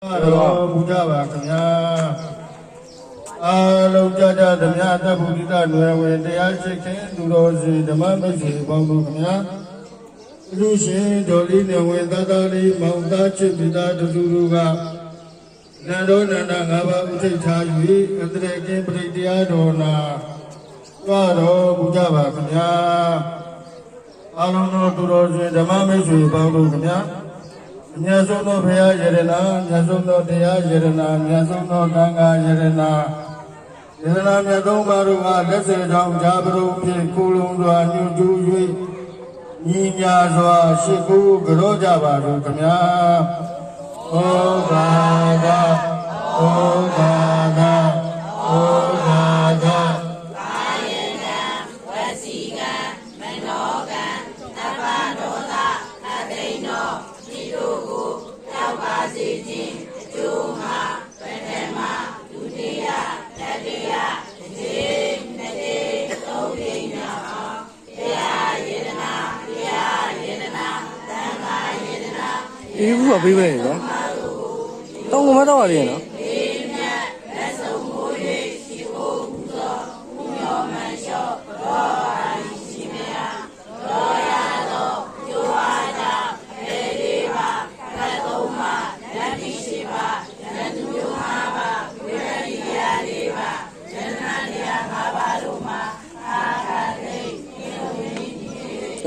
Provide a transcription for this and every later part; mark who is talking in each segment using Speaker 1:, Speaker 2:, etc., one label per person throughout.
Speaker 1: Buddha Vakanya Alojaja Damyata Buddha Nuewe Deashik Durosi Damamisi Bambukamya Lucy Dolina Wendadali Mountachi Vida Duruga Nadona Nagaba Utitayi Andreke Bridiadona Varo Buddha Vakanya Alono Durosi Damamisi Bambukamya Nyasono Paya Yerena, Nyasono Dea Yerena, Nyasono Tanga Yerena, Yerena Nyadong Baruga, Lesse Dong Jabru, Kulungwa, New Ninya Zwa, Shiku, Groja Baru, Kamya, O Gaga, O Gaga, O Gaga.
Speaker 2: Ibu apa ibu ni? Tahu mana tahu dia no?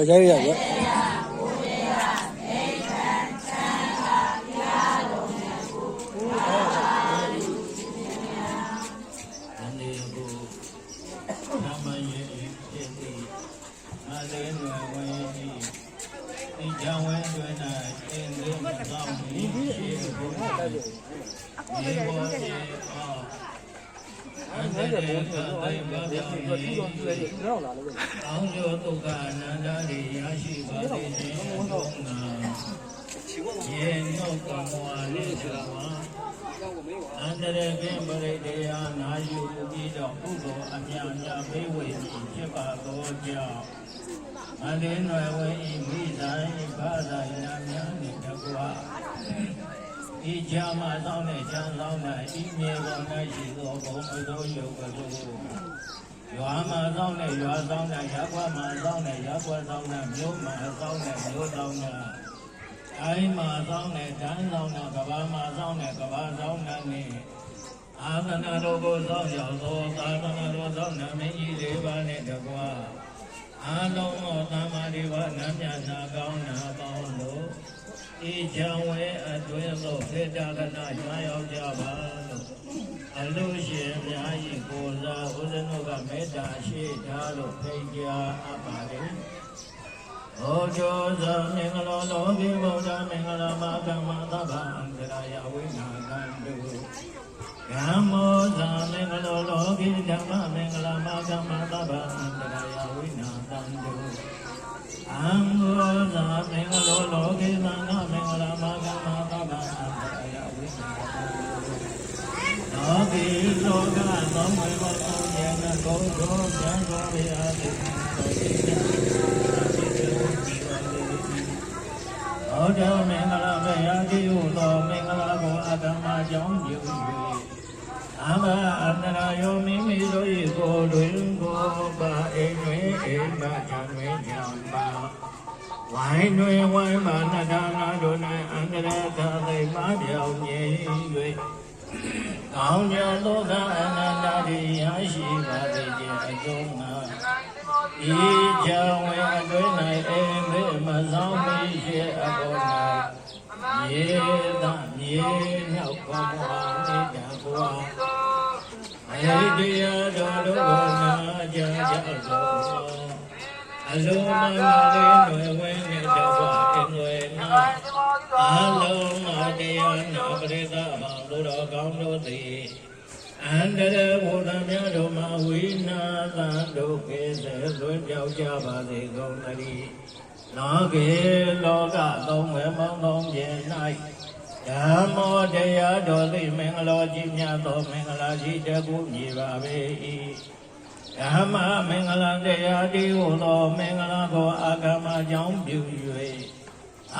Speaker 2: Jadi ya.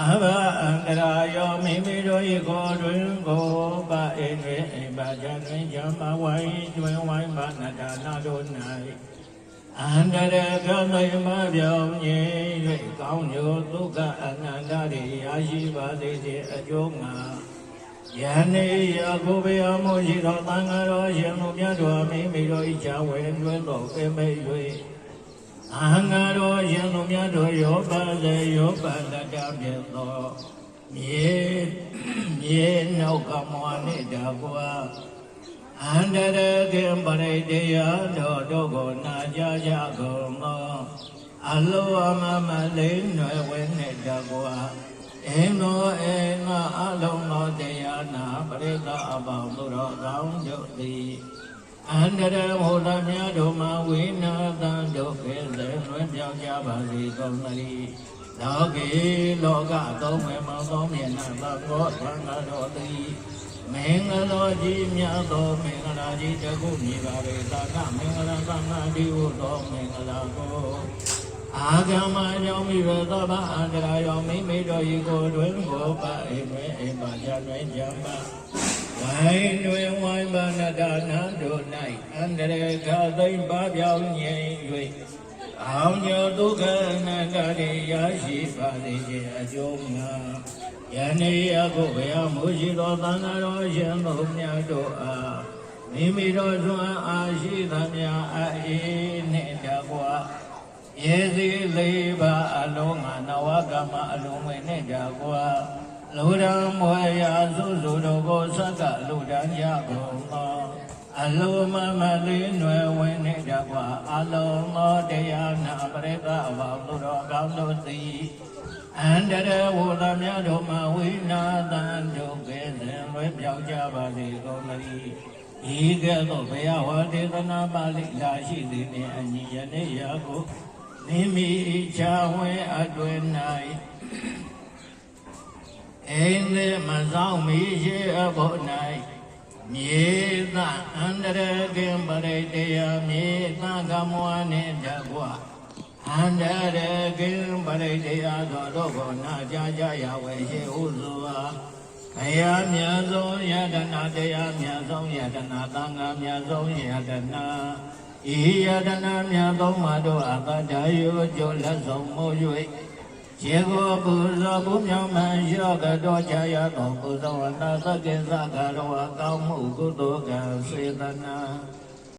Speaker 3: အဘအန္တရာယောမိမိတို့၏ကိုယ်တွင်ကိုယ်ပါအိမ်တွင်အိမ်ပါကြတွင်ကြမ်းပါဝိုင်းတွင်ဝိုင်းပါနတနာတို့၌အန္တရာကမိမပြောင်းငြိမ်၍ကောင်းကျိုးဒုက္ခအနန္တတွေရရှိပါစေခြင်းအကျိုးငါယနေ့ယခုဘေအမှုရှိသောသံဃာတော်ရှင်တို့မြတ်တော်မိမိတို့၏ချာဝဲတွင်သောပေမိတ်၍အဟံငါတော်ရှင်တို့မြတ်တော်ရောပါစေရောပါတတပြည့်သောမြေနှုတ်ကမွာနှင့်တကွာအန္တရကေပရိတေယတော်တို့ကိုနာကြကြကုန်သောအလောအမမလေးနွယ်ဝဲနှင့်တကွာအင်းသောအေငါအလုံးသောတရားနာပရိသအပေါင်းတို့တော်ကောင်းတို့သည်အန္တရဟောတော်များတို့မှာဝိနာသံတို့ကဲ့သို့လွင်ပြောင်းကြပါစေကုန်သတည်းလောကီလောကသုံးဝေမောင်းသောမျက်နှာသောသံဃာတော်သည်မင်္ဂလာကြီးမြတ်သောမင်္ဂလာကြီးတခုမြည်ပါပေသာကမင်္ဂလာသံဃာတိဟုသောမင်္ဂလာကိုအာဂမယောမိရသဗ္ဗအန္တရာယောမိမိတို့ဤကိုတွင်ကိုပါအိမ်တွင်အိမ်ပါကြတွင်ကြပါဝိုင်းတွင်ဝိုင်းပါနတနာတို့၌အန္တရာကသိမ့်ပါပြောင်းငြိမ်၍အောင်ညဒုက္ခအနန္တတွေရရှိပါစေခြင်းအကျိုးငါယနေ့အခုဘုရားမူရှိသောသံဃာတော်ရှင်တို့များတို့အားမိမိတို့စွမ်းအားရှိသမျှအေးနှင့်တကွာယေစီလေးပါအလုံးငါနဝကမအလုံးဝင်နှင့်တကွာလူရံမွေရာစုစုတို့ကိုသက္ကလူတန်းကြကုန်သောအလုံးမမလေးနွယ်ဝင်နှင့်တကွာအလုံးသောတရားနာပရိသအပေါင်းတို့တော်ကောင်းတို့သည်အန္တရာဝရမြတ်တို့မှာဝိနာသံတို့ကဲ့သို့လွယ်ပြောင်းကြပါစေကုန်သတည်းဤကဲ့သို့ဘုရားဟောဒေသနာပါဠိလာရှိသည်နှင့်အညီယနေ့ရာကိုမိမိချာဝဲအတွင်၌အိမ်လေးမဆောင်မီရှိအဖို့၌မြေသအန္တရာကံပရိတေယမြေသကမွာနှင့်တကွာအန္တရာကံပရိတေယတော်တို့ကိုနာကြကြရဝဲရှိဟုဆိုအားဘုရားမြတ်ဆုံးယတနာတရားမြတ်ဆုံးယတနာသံဃာမြတ်ဆုံးယတနာဤယတနာမြတ်သုံးပါးတို့အတ္တယောကျိုးလက်ဆုံးမို့၍ရေကိုပူဇော်ပူမြောင်မှန်ရောကတော်ချရသောပူဇော်ဝတ္တသက္ကေသကရောကောင်းမှုကုသိုလ်ကံစေတနာ